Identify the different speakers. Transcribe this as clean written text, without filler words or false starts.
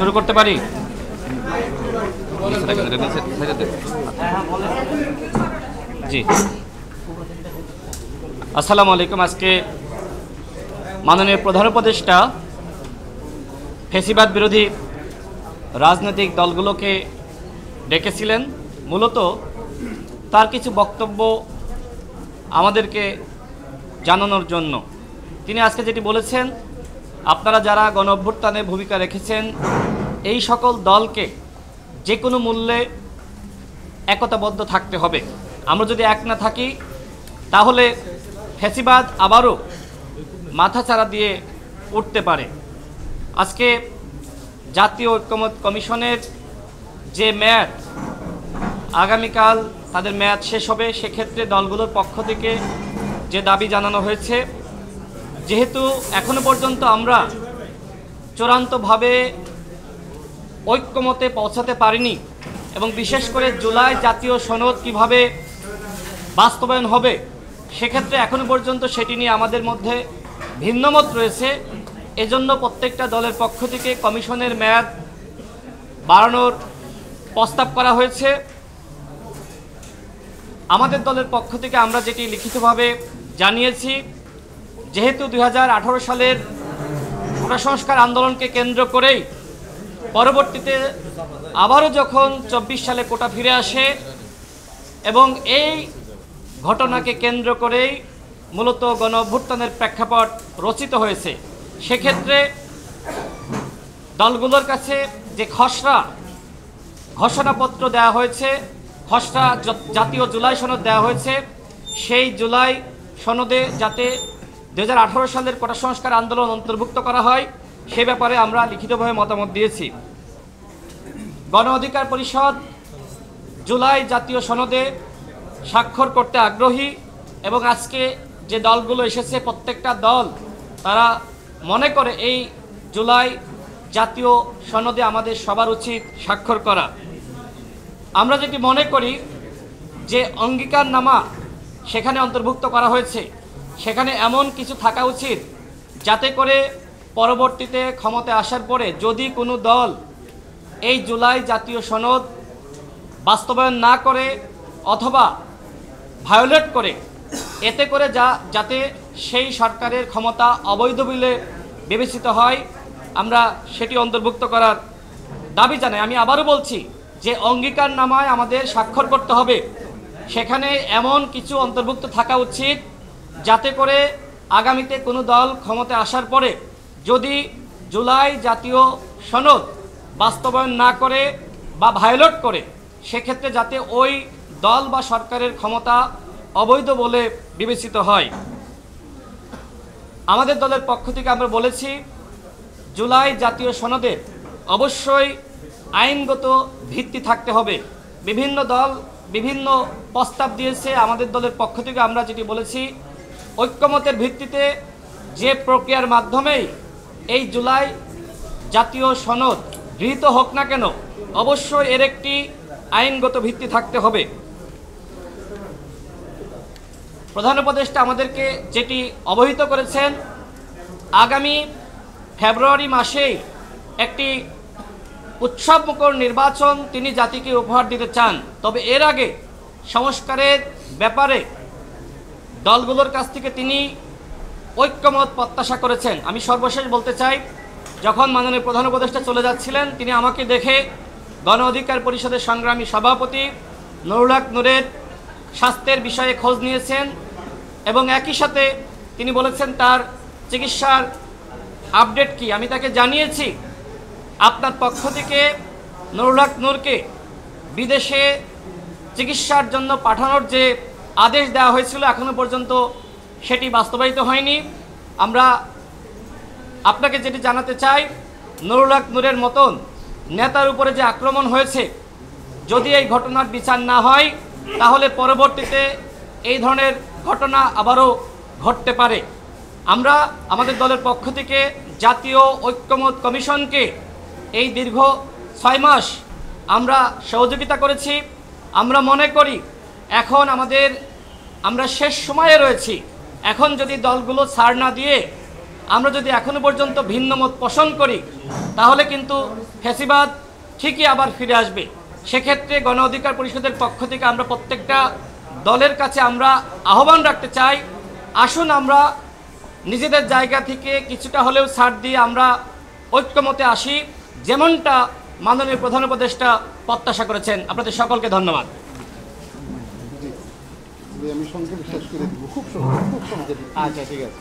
Speaker 1: শুরু করতে পারি? জি, আসসালামু আলাইকুম। আজকে মাননীয় প্রধান উপদেষ্টা ফ্যাসিবাদ বিরোধী রাজনৈতিক দলগুলোকে ডেকেছিলেন মূলত তার কিছু বক্তব্য আমাদেরকে জানানোর জন্য। তিনি আজকে যেটি বলেছেন, আপনারা যারা গণ অভ্যুত্থানে ভূমিকা রেখেছেন এই সকল দলকে যে কোনো মূল্যে একতাবদ্ধ থাকতে হবে। আমরা যদি এক না থাকি তাহলে ফ্যাসিবাদ আবারও মাথাচাড়া দিয়ে উঠতে পারে। আজকে জাতীয় ঐক্যমত্য কমিশনের যে মেয়াদ, আগামীকাল তাদের মেয়াদ শেষ হবে, সেক্ষেত্রে দলগুলোর পক্ষ থেকে যে দাবি জানানো হয়েছে, যেহেতু এখনো পর্যন্ত আমরা চূড়ান্তভাবে ঐক্যমতে পৌঁছাতে পারিনি এবং বিশেষ করে জুলাই জাতীয় সনদ কিভাবে বাস্তবায়ন হবে সেক্ষেত্রে এখনো পর্যন্ত সেটি নিয়ে আমাদের মধ্যে ভিন্নমত রয়েছে। এজন্য প্রত্যেকটা দলের পক্ষ থেকে কমিশনের মেয়াদ বাড়ানোর প্রস্তাব করা হয়েছে। আমাদের দলের পক্ষ থেকে আমরা যেটি লিখিতভাবে জানিয়েছি, যেহেতু 2018 সালের কোটা সংস্কার আন্দোলনকে কেন্দ্র করেই পরবর্তীতে আবারও যখন 24 সালে কোটা ফিরে আসে এবং এই ঘটনাকে কেন্দ্র করেই মূলত গণ অভ্যুত্থানের প্রেক্ষাপট রচিত হয়েছে, সেক্ষেত্রে দলগুলোর কাছে যে খসড়া ঘোষণাপত্র দেওয়া হয়েছে, খসড়া জাতীয় জুলাই সনদ দেওয়া হয়েছে, সেই জুলাই সনদে যাতে 2018 সালের কোটা সংস্কার আন্দোলন অন্তর্ভুক্ত করা হয় সে ব্যাপারে আমরা লিখিতভাবে মতামত দিয়েছি। গণ অধিকার পরিষদ জুলাই জাতীয় সনদে স্বাক্ষর করতে আগ্রহী এবং আজকে যে দলগুলো এসেছে প্রত্যেকটা দল তারা মনে করে এই জুলাই জাতীয় সনদে আমাদের সবার উচিত স্বাক্ষর করা। আমরা যেটি মনে করি যে অঙ্গীকারনামা সেখানে অন্তর্ভুক্ত করা হয়েছে, সেখানে এমন কিছু থাকা উচিত যাতে করে পরবর্তীতে ক্ষমতায় আসার পরে যদি কোনো দল এই জুলাই জাতীয় সনদ বাস্তবায়ন না করে অথবা ভায়োলেট করে, এতে করে যাতে সেই সরকারের ক্ষমতা অবৈধ বলে বিবেচিত হয়, আমরা সেটি অন্তর্ভুক্ত করার দাবি জানাই। আমি আবারও বলছি যে অঙ্গীকারনামায় আমাদের স্বাক্ষর করতে হবে, সেখানে এমন কিছু অন্তর্ভুক্ত থাকা উচিত যাতে করে আগামীতে কোনো দল ক্ষমতায় আসার পরে যদি জুলাই জাতীয় সনদ বাস্তবায়ন না করে বা ভায়োলেট করে, সেক্ষেত্রে যাতে ওই দল বা সরকারের ক্ষমতা অবৈধ বলে বিবেচিত হয়। আমাদের দলের পক্ষ থেকে আমরা বলেছি জুলাই জাতীয় সনদে অবশ্যই আইনগত ভিত্তি থাকতে হবে। বিভিন্ন দল বিভিন্ন প্রস্তাব দিয়েছে, আমাদের দলের পক্ষ থেকে আমরা যেটি বলেছি ঐক্যমতের ভিত্তিতে যে প্রক্রিয়ার মাধ্যমেই এই জুলাই জাতীয় সনদ গৃহীত হোক না কেন অবশ্যই এর একটি আইনগত ভিত্তি থাকতে হবে। প্রধান উপদেষ্টা আমাদেরকে যেটি অবহিত করেছেন, আগামী ফেব্রুয়ারি মাসেই একটি উৎসবমুখর নির্বাচন তিনি জাতিকে উপহার দিতে চান, তবে এর আগে সংস্কারের ব্যাপারে দলগুলোর কাছ থেকে তিনি ঐক্যমত প্রত্যাশা করেছেন। আমি সর্বশেষ বলতে চাই, যখন মাননীয় প্রধান উপদেষ্টা চলে যাচ্ছিলেন তিনি আমাকে দেখে গণ অধিকার পরিষদের সংগ্রামী সভাপতি নুরুল হক নূরের স্বাস্থ্যের বিষয়ে খোঁজ নিয়েছেন এবং একই সাথে তিনি বলেছেন তার চিকিৎসার আপডেট কি। আমি তাকে জানিয়েছি আপনার পক্ষ থেকে নুরুল হক নূরকে বিদেশে চিকিৎসার জন্য পাঠানোর যে আদেশ দেওয়া হয়েছিল এখনো পর্যন্ত সেটি বাস্তবায়িত হয়নি। আমরা আপনাকে যেটি জানাতে চাই, নুরুল হক নূরের মতন নেতার উপরে যে আক্রমণ হয়েছে, যদি এই ঘটনার বিচার না হয় তাহলে পরবর্তীতে এই ধরনের ঘটনা আবারও ঘটতে পারে। আমরা আমাদের দলের পক্ষ থেকে জাতীয় ঐক্যমত কমিশনকে এই দীর্ঘ 6 মাস আমরা সহযোগিতা করেছি। আমরা মনে করি এখন আমরা শেষ সময়ে রয়েছি। এখন যদি দলগুলো ছাড় না দিয়ে আমরা যদি এখনো পর্যন্ত ভিন্ন মত পোষণ করি তাহলে কিন্তু ফ্যাসিবাদ ঠিকই আবার ফিরে আসবে। সেক্ষেত্রে গণ অধিকার পরিষদের পক্ষ থেকে আমরা প্রত্যেকটা দলের কাছে আমরা আহ্বান রাখতে চাই, আসুন আমরা নিজেদের জায়গা থেকে কিছুটা হলেও ছাড় দিয়ে আমরা ঐক্যমতে আসি, যেমনটা মাননীয় প্রধান উপদেষ্টা প্রত্যাশা করেছেন। আপনাদের সকলকে ধন্যবাদ।
Speaker 2: আমি সংক্ষেপে শেষ করে দিব, খুব সংক্ষেপে। আচ্ছা, ঠিক আছে।